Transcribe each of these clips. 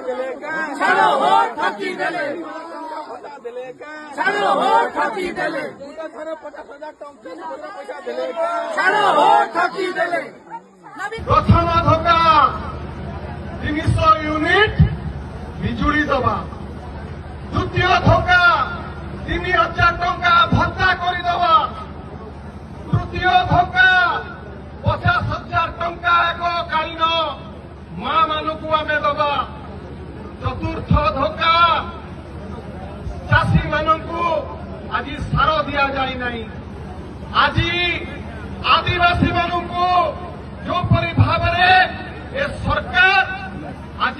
छाड़ो हो ठकी देले छाड़ो हो ठकी देले छाड़ो हो ठकी देले प्रथम धोका 300 यूनिट बिजुड़ी दबा द्वितीय धोका 3000 टंका भत्ता करदबा तृतीय धोका 50,000 टंका एककालीन मां मानक आम दबा चतुर्थ धोका चाषी मानू आज सार दि जाए नहीं आज आदिवासी मानू जोपरी भाव ए सरकार आज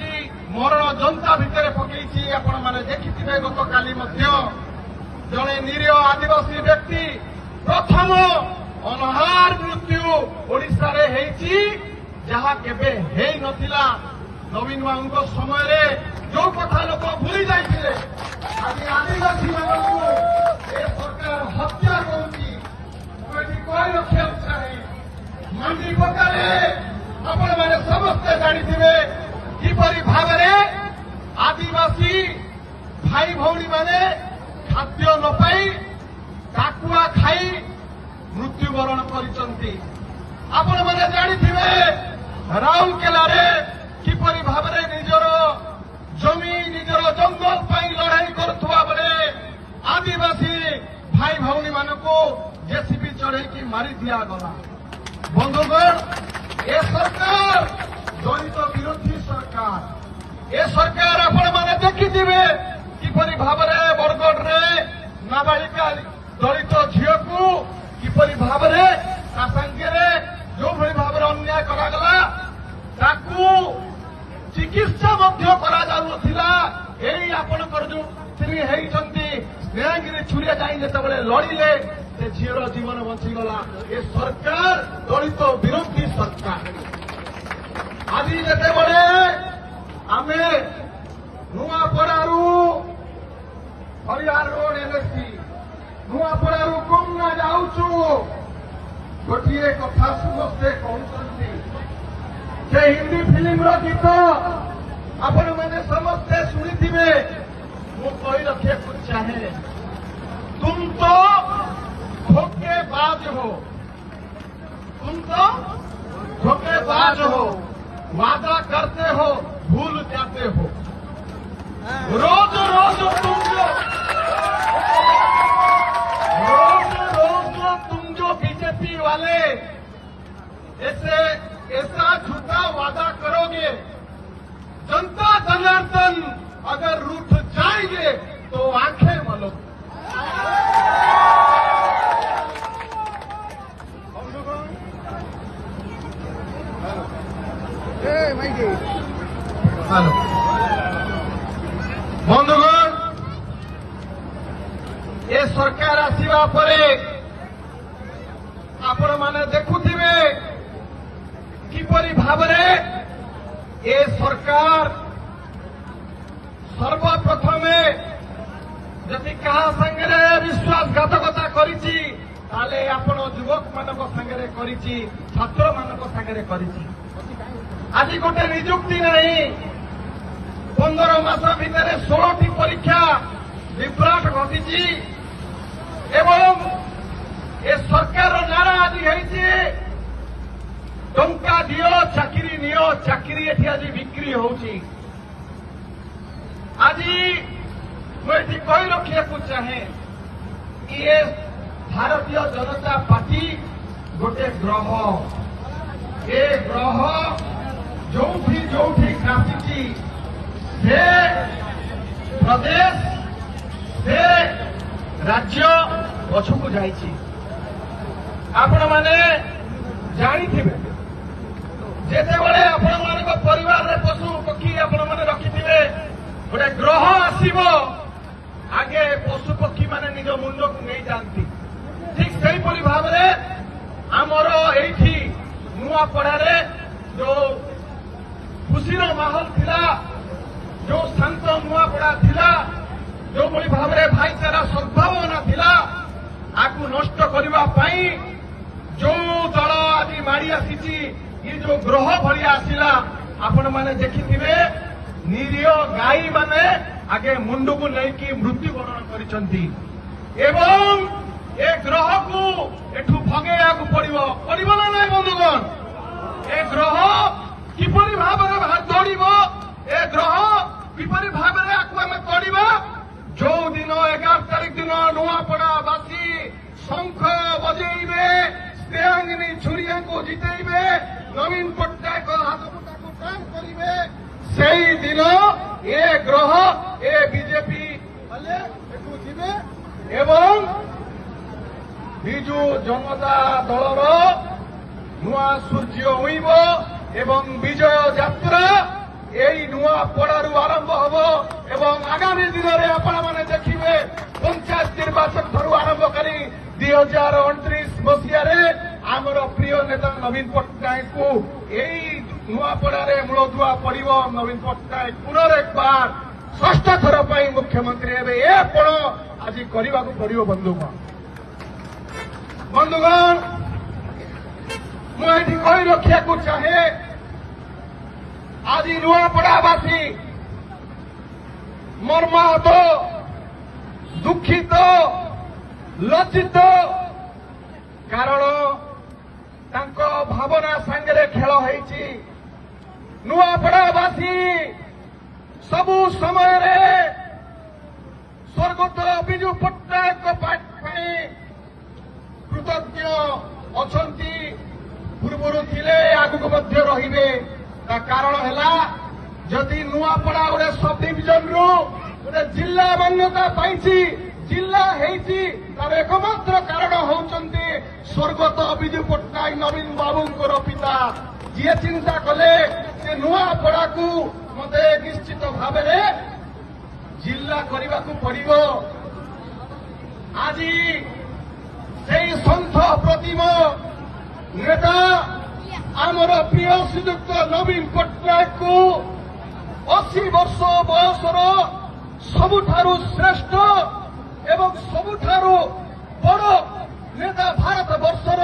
मरण जनता भितर पकई आपण मैंने देखि गत काली जड़े निरीह आदिवासी व्यक्ति प्रथम अनहार मृत्यु ओडिशा रे हेची जहा केबे हेई नथिला नवीन बाबू समय जो कथा लोक भूली जाइए आज आदिवासी मानू सरकार हत्या करुच्ची कही रखा चाहे मंडी पकारे आपण मैंने समस्ते जानी किपरि भाव आदिवासी भाई भौणी मैंने खाद्य न पाई टाकुआ खाई मृत्युवरण करिसंती आपण मैंने जानी राउरकेला किपरि भाव निजर जमी निजर जंगल पाई लड़ाई करुवा बेले आदिवासी भाई भौणी मानू जेसीबी चढ़ई मारी दिगला बंधुगण ए सरकार दलित विरोधी सरकार ए सरकार आपण मैंने देखिथिबे किपरि भाव बरगढ़ रे नाबालिका दलित झील को किपरि भाव सागे जो भली भाव अन्याय करागला ताकू चिकित्सा आपणकर जो स्त्री होती स्नेहगिरी छुरिया जाई जिते लड़िले से झीर जीवन बंचीगला ये सरकार दलित विरोधी सरकार आज जिते आम नुआपड़ू हरियार रोड एनएससी नुआपड़ू कमना जाऊचु गोटे कथा समस्ते कहते से हिंदी फिल्म गीत आपण मैंने समस्ते शुणी मु कही रखा चाहे तुम तो धोखेबाज हो वादा करते हो भूल जाते हो रोज रोज तुम जो बीजेपी वाले ऐसा झूठा वादा करोगे जनता जनार्दन अगर रूठ जाएंगे तो आंखें मलो बंधुगण ये सरकार आसवा पर आपण माने देखुथिबे किपरि भाव ए सरकार सर्वप्रथम जदि क्या संगे विश्वासघातकता करिछि ताले आपण युवक मानक संगे करिछि छात्र मानक संगे करिछि आज गोटे निजुक्ति नहीं 15 मास भितर 16टी परीक्षा विभ्राट घटी एवं ए सरकार नारा आज टंका दियो चाकरी नियो चाकरी एठी आज बिक्री होउची आज मुझे कही रखा चाहे ये भारतीय जनता पार्टी गोटे ग्रह ए ग्रह जो काफी से प्रदेश से राज्य पछकू जाइछि आपण माने जानिथिबे जेतेबेले आपण मानक परिवार रे पशु पक्षी आपण माने रखिथिबे गोटे ग्रह आसीबो आगे पशु पक्षी माने निज मुंड को नहीं जानती ठीक से भाव में आमर एठी नुआपड़ारे जो खुशीर माहौल थिला जो शांत नुआपड़ा थिला जो भली भाव में भाईचारा सद्भावना थिला आकु नष्ट करबा पई जो दल आज माड़ी आसी ये जो ग्रह भलिया आसिला आपण माने देखिथिबे निरीह ଗାଈ ମାନେ ଆଗେ ମୁଣ୍ଡକୁ ନେଇକି ମୃତ୍ୟୁବରଣ କରିଛନ୍ତି ଏବଂ ଏ ଗ୍ରହକୁ ଏଠୁ ଭଗେଇବାକୁ ପଡିବ ନା ନାଇଁ ବନ୍ଧୁଗଣ? ଏ ଗ୍ରହ କିପରି ଭାବରେ ତୋଡ଼ିବ? ଏ ଗ୍ରହ କିପରି ଭାବରେ ଆକୁ ଆମେ ତୋଡ଼ିବା? ଯୋଉ ଦିନ 11 ତାରିଖ ଦିନ ନୂଆପଡାବାସୀ ଶଙ୍ଖ ବଜେଇବେ, ଶ୍ରେୟାଙ୍ଗିନୀ ଛୁରିଆଙ୍କୁ ଜିତେଇବେ, ନବୀନ ପଟ୍ଟନାୟକ ହାତକୁ ଟାଣ କରିବେ, ସେଇଦିନ ଏ ଗ୍ରହ ଏ ବିଜେପି ଗଲେ ଏଠୁ ଯିବେ ଏବଂ ବିଜୁ ଜନତା ଦଳର ନୂଆ ସୂର୍ଯ୍ୟ ଉଇଁବ ଏବଂ ବିଜୟ ଯାତ୍ରା ଏଇ ନୂଆପଡାରୁ ଆରମ୍ଭ ହେବ ଏବଂ ଆଗାମୀ ଦିନରେ ଆପଣମାନେ ଦେଖିବେ ପଞ୍ଚାୟତ ନିର୍ବାଚନ ଠାରୁ ଆରମ୍ଭ କରି 2029 ମସିହାରେ ଆମର ପ୍ରିୟ ନେତା ନବୀନ ପଟ୍ଟନାୟକଙ୍କୁ ଏଇ ନୂଆପଡାରେ ମୂଳଦୁଆ ପଡିବ। ନବୀନ ପଟ୍ଟନାୟକ ପୁନରେକବାର ଷଷ୍ଠ ଥର ପାଇଁ ମୁଖ୍ୟମନ୍ତ୍ରୀ ହେବେ। ଏ ପଣ ଆଜି କରିବାକୁ ପଡିବ ବନ୍ଧୁଗଣ। ମୁଁ ଏଠି କହି ରଖିବାକୁ ଚାହେଁ, ଆଜି ନୂଆପଡାବାସୀ ମର୍ମାହତ, ଦୁଃଖିତ, ଲଜ୍ଜିତ, କାରଣ ତାଙ୍କ ଭାବନା ସାଙ୍ଗରେ ଖେଳ ହେଇଛି। ନୂଆପଡାବାସୀ ସବୁ ସମୟରେ ସ୍ୱର୍ଗତ ବିଜୁ ପଟ୍ଟନାୟକ ପାଇଁ କୃତଜ୍ଞ ଅଛନ୍ତି, ପୂର୍ବରୁ ଥିଲେ, ଆଗକୁ ମଧ୍ୟ ରହିବେ। ତା କାରଣ ହେଲା, ଯଦି ନୂଆପଡା ଗୋଟେ ସବ୍ ଡିଭିଜନରୁ ଗୋଟେ ଜିଲ୍ଲା ମାନ୍ୟତା ପାଇଛି, ଜିଲ୍ଲା ହେଇଛି, ତାର ଏକମାତ୍ର କାରଣ ହେଉଛନ୍ତି ସ୍ୱର୍ଗତ ବିଜୁ ପଟ୍ଟନାୟକ ନବୀନ ବାବୁଙ୍କର ପିତା, ଯିଏ ଚିନ୍ତା କଲେ ଯେ ନୂଆପଡାକୁ ମତେ ନିଶ୍ଚିତ ଭାବରେ ଜିଲ୍ଲା କରିବାକୁ ପଡିବ। ଆଜି ସେଇ ସନ୍ଥ ପ୍ରତିମ ନେତା ଆମର ପ୍ରିୟ ଶ୍ରୀଯୁକ୍ତ ନବୀନ ପଟ୍ଟନାୟକଙ୍କୁ 80 ବର୍ଷ ବୟସର ସବୁଠାରୁ ଶ୍ରେଷ୍ଠ ଏବଂ ସବୁଠାରୁ ବଡ଼ ନେତା ଭାରତ ବର୍ଷର,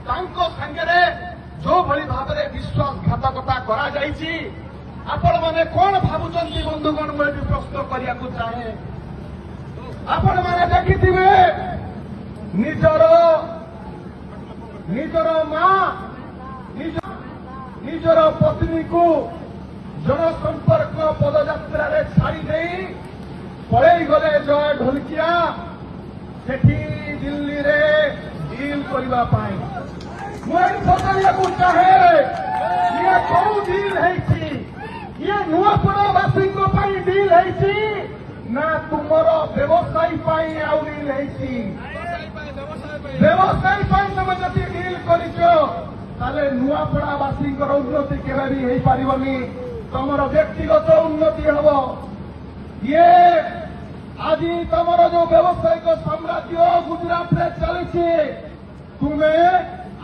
ତାଙ୍କ ସାଙ୍ଗରେ ଯୋଉଭଳି ଭାବରେ ବିଶ୍ୱାସଘାତକତା କରାଯାଇଛି, ଆପଣମାନେ କଣ ଭାବୁଛନ୍ତି ବନ୍ଧୁଗଣ? ମୁଁ ଏଠି ପ୍ରଶ୍ନ କରିବାକୁ ଚାହେଁ। ଆପଣମାନେ ଦେଖିଥିବେ ନିଜର ମା ନିଜର ପତ୍ନୀକୁ ଜନସମ୍ପର୍କ ପଦଯାତ୍ରାରେ ଛାଡ଼ି ଦେଇ ପଳେଇ ଗଲେ ଜୟ ଢୋଲକିଆ ସେଠି ଦିଲ୍ଲୀରେ ଡିଲ୍ କରିବା ପାଇଁ। ମୁଁ ଏଠି ପଚାରିବାକୁ ଚାହେଁ, ଇଏ କୋଉ ଡିଲ୍ ହେଇଛି? ଇଏ ନୂଆପଡାବାସୀଙ୍କ ପାଇଁ ଡିଲ୍ ହେଇଛି ନା ତୁମର ବ୍ୟବସାୟୀ ପାଇଁ ଆଉ ଡିଲ୍ ହେଇଛି? ବ୍ୟବସାୟୀ ପାଇଁ ତମେ ଯଦି ଡିଲ୍ କରିଛ, ତାହେଲେ ନୂଆପଡାବାସୀଙ୍କର ଉନ୍ନତି କେବେ ବି ହେଇପାରିବନି, ତମର ବ୍ୟକ୍ତିଗତ ଉନ୍ନତି ହେବ। ଇଏ ଆଜି ତମର ଯୋଉ ବ୍ୟବସାୟିକ ସାମ୍ରାଜ୍ୟ ଗୁଜରାଟରେ ଚାଲିଛି, ତୁମେ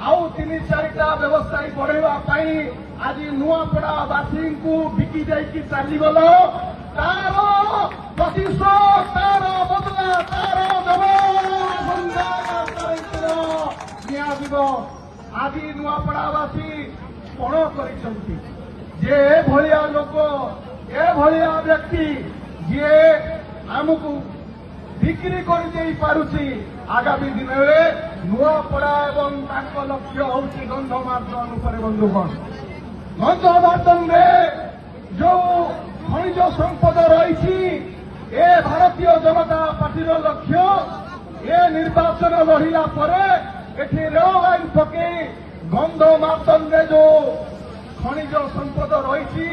ଆଉ 3-4ଟା ବ୍ୟବସାୟୀ ବଢେଇବା ପାଇଁ ଆଜି ନୂଆପଡାବାସୀଙ୍କୁ ବିକି ଦେଇକି ଚାଲିଗଲ। ତାର ପ୍ରତିଶୋଧ, ତାର ବଦଲା, ତାର ନିଆଯିବ। ଆଜି ନୂଆପଡାବାସୀ ପଣ କରିଛନ୍ତି ଯେ ଏଭଳିଆ ଲୋକ, ଏଭଳିଆ ବ୍ୟକ୍ତି ଯିଏ ଆମକୁ ବିକ୍ରି କରିଦେଇ ପାରୁଛି, ଆଗାମୀ ଦିନରେ ନୂଆପଡା ଏବଂ ତାଙ୍କ ଲକ୍ଷ୍ୟ ହେଉଛି ଗନ୍ଧମାର୍ଦ୍ଦନ ଉପରେ। ବନ୍ଧୁଗଣ, ଗନ୍ଧମାର୍ଦ୍ଦନରେ ଯୋଉ ଖଣିଜ ସମ୍ପଦ ରହିଛି, ଏ ଭାରତୀୟ ଜନତା ପାର୍ଟିର ଲକ୍ଷ୍ୟ ଏ ନିର୍ବାଚନ ଲଢିଲା ପରେ ଏଠି ରେଳ ଲାଇନ ପକେଇ ଗନ୍ଧମାର୍ଦ୍ଦନରେ ଯୋଉ ଖଣିଜ ସମ୍ପଦ ରହିଛି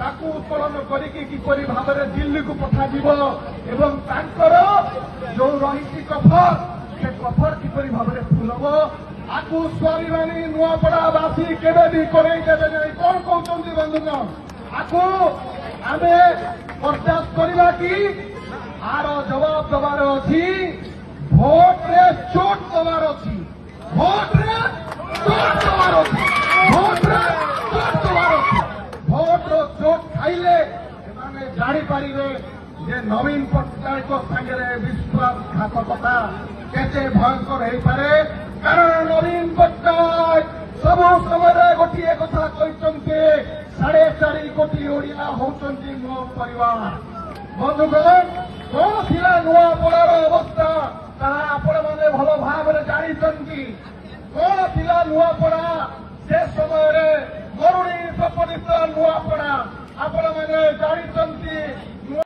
ତାକୁ ଉତ୍ତୋଳନ କରିକି କିପରି ଭାବରେ ଦିଲ୍ଲୀକୁ ପଠାଯିବ ଏବଂ ତାଙ୍କର ଯୋଉ ରହିଛି କଫର, ସେ କଫର କିପରି ଭାବରେ ଫୁଲବ, ଆକୁ ସ୍ୱାଭିମାନୀ ନୂଆପଡାବାସୀ କେବେ ବି କରେଇ ଦେବେ ନାହିଁ। କଣ କହୁଛନ୍ତି ବନ୍ଧୁଗଣ? ଆକୁ ଆମେ ପ୍ରତ୍ୟାଶ କରିବା କି? ଆର ଜବାବ ଦେବାର ଅଛି, ଭୋଟରେ ଚୋଟ ଦେବାର ଅଛି, ଭୋଟରେ ଚୋଟ ଦେବାର ଅଛି, ଭୋଟରେ ଚୋଟ ଦେବାର ଅଛି। ଭୋଟର ଚୋଟ ଖାଇଲେ ସେମାନେ ଜାଣିପାରିବେ ଯେ ନବୀନ ପଟ୍ଟନାୟକ ସାଙ୍ଗରେ ବିଶ୍ୱାସଘାତକତା କେତେ ଭୟଙ୍କର ହେଇପାରେ। କାରଣ ନବୀନ ପଟ୍ଟନାୟକ ସବୁ ସମୟରେ ଗୋଟିଏ କଥା କହିଛନ୍ତି, 4.5 କୋଟି ଓଡ଼ିଆ ହେଉଛନ୍ତି ମୋ ପରିବାର। ବନ୍ଧୁଗଣ, କଣ ଥିଲା ନୂଆପଡ଼ାର ଅବସ୍ଥା ତାହା ଆପଣମାନେ ଭଲ ଭାବରେ ଜାଣିଛନ୍ତି। କଣ ଥିଲା ନୂଆପଡ଼ା ସେ ସମୟରେ ମରୁଡ଼ି ପ୍ରପୀଡ଼ିତ ନୂଆପଡ଼ା ଆପଣମାନେ ଜାଣିଛନ୍ତି।